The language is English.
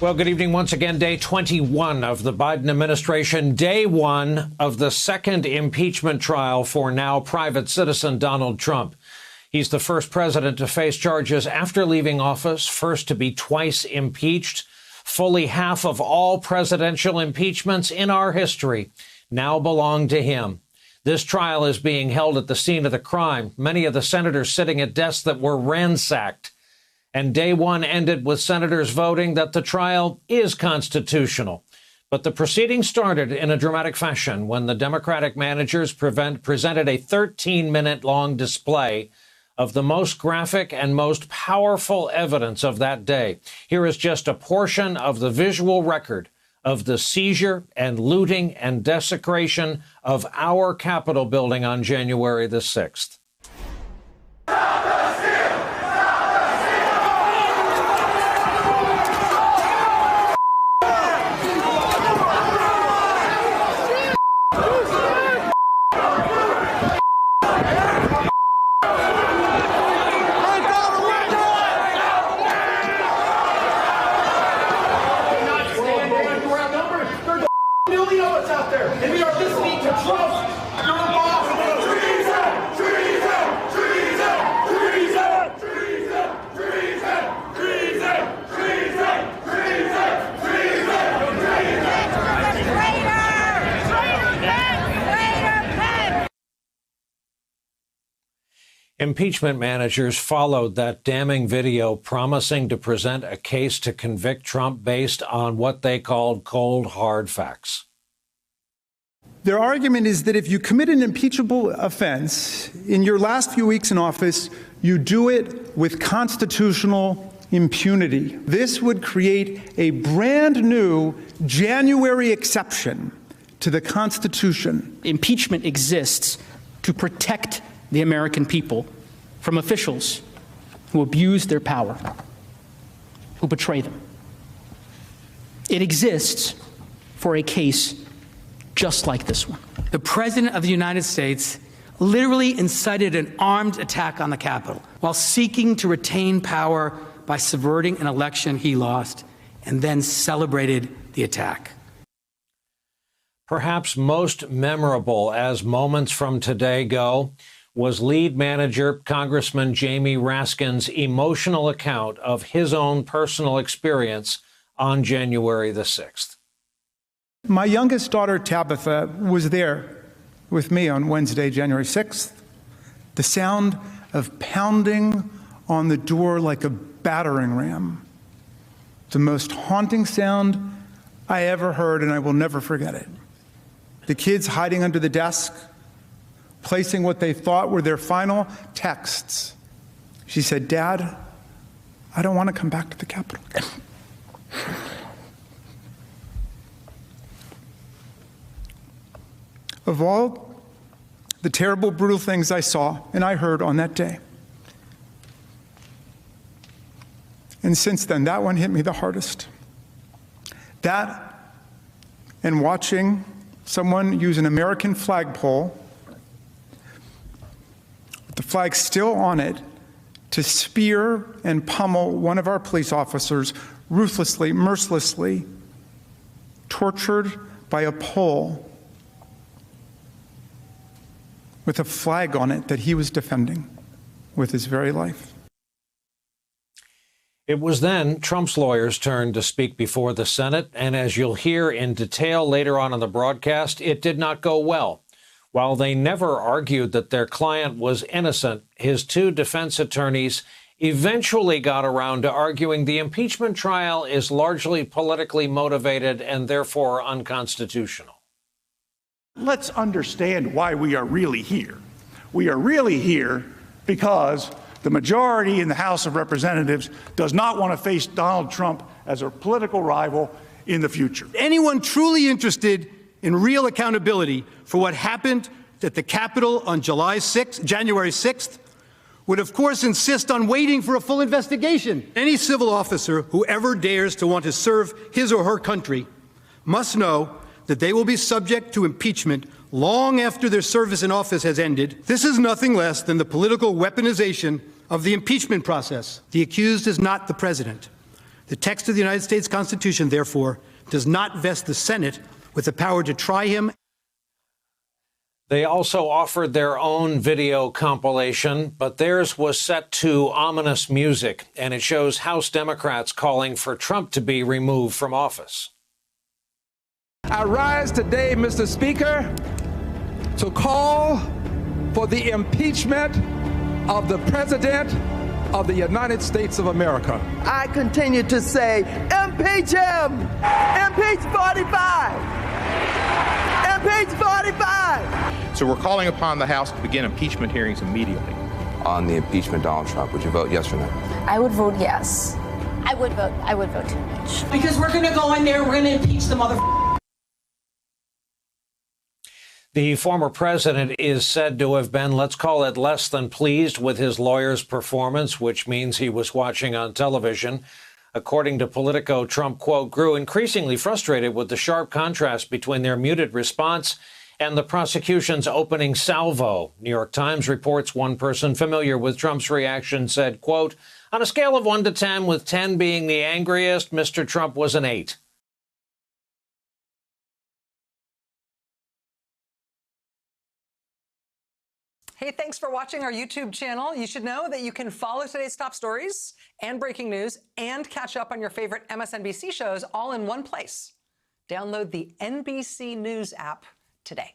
Well, good evening once again. Day 21 of the Biden administration. Day one of the second impeachment trial for now private citizen Donald Trump. He's the first president to face charges after leaving office, first to be twice impeached. Fully half of all presidential impeachments in our history now belong to him. This trial is being held at the scene of the crime. Many of the senators sitting at desks that were ransacked. And day one ended with senators voting that the trial is constitutional. But the proceedings started in a dramatic fashion when the Democratic managers presented a 13-minute-long display of the most graphic and most powerful evidence of that day. Here is just a portion of the visual record of the seizure and looting and desecration of our Capitol building on January the 6th. Impeachment managers followed that damning video promising to present a case to convict Trump based on what they called cold, hard facts. Their argument is that if you commit an impeachable offense in your last few weeks in office, you do it with constitutional impunity. This would create a brand new January exception to the Constitution. Impeachment exists to protect the American people from officials who abuse their power, who betray them. It exists for a case just like this one. The President of the United States literally incited an armed attack on the Capitol while seeking to retain power by subverting an election he lost, and then celebrated the attack. Perhaps most memorable as moments from today go was lead manager Congressman Jamie Raskin's emotional account of his own personal experience on January the 6th. My youngest daughter, Tabitha, was there with me on Wednesday, January 6th. The sound of pounding on the door like a battering ram. The most haunting sound I ever heard, and I will never forget it. The kids hiding under the desk, placing what they thought were their final texts. She said, "Dad, I don't want to come back to the Capitol." Of all the terrible, brutal things I saw and I heard on that day, and since then, that one hit me the hardest. That and watching someone use an American flagpole with the flag still on it to spear and pummel one of our police officers ruthlessly, mercilessly, tortured by a pole with a flag on it that he was defending with his very life. It was then Trump's lawyers' turn to speak before the Senate, and as you'll hear in detail later on in the broadcast, it did not go well. While they never argued that their client was innocent, his two defense attorneys eventually got around to arguing the impeachment trial is largely politically motivated and therefore unconstitutional. Let's understand why we are really here. We are really here because the majority in the House of Representatives does not want to face Donald Trump as a political rival in the future. Anyone truly interested in real accountability for what happened at the Capitol on January 6th, would of course insist on waiting for a full investigation. Any civil officer who ever dares to want to serve his or her country must know that they will be subject to impeachment long after their service in office has ended. This is nothing less than the political weaponization of the impeachment process. The accused is not the president, The text of the United States Constitution, therefore, does not vest the Senate with the power to try him. They also offered their own video compilation, but theirs was set to ominous music, and it shows House Democrats calling for Trump to be removed from office. I rise today, Mr. Speaker, to call for the impeachment of the President of the United States of America. I continue to say, impeach him! Impeach 45! Impeach 45! So we're calling upon the House to begin impeachment hearings immediately. On the impeachment of Donald Trump, would you vote yes or no? I would vote yes. I would vote to impeach. Because we're going to go in there, we're going to impeach the motherfucker. The former president is said to have been, let's call it, less than pleased with his lawyer's performance, which means he was watching on television. According to Politico, Trump, quote, grew increasingly frustrated with the sharp contrast between their muted response and the prosecution's opening salvo. New York Times reports one person familiar with Trump's reaction said, quote, on a scale of 1 to 10, with 10 being the angriest, Mr. Trump was an 8. Hey, thanks for watching our YouTube channel. You should know that you can follow today's top stories and breaking news and catch up on your favorite MSNBC shows all in one place. Download the NBC News app today.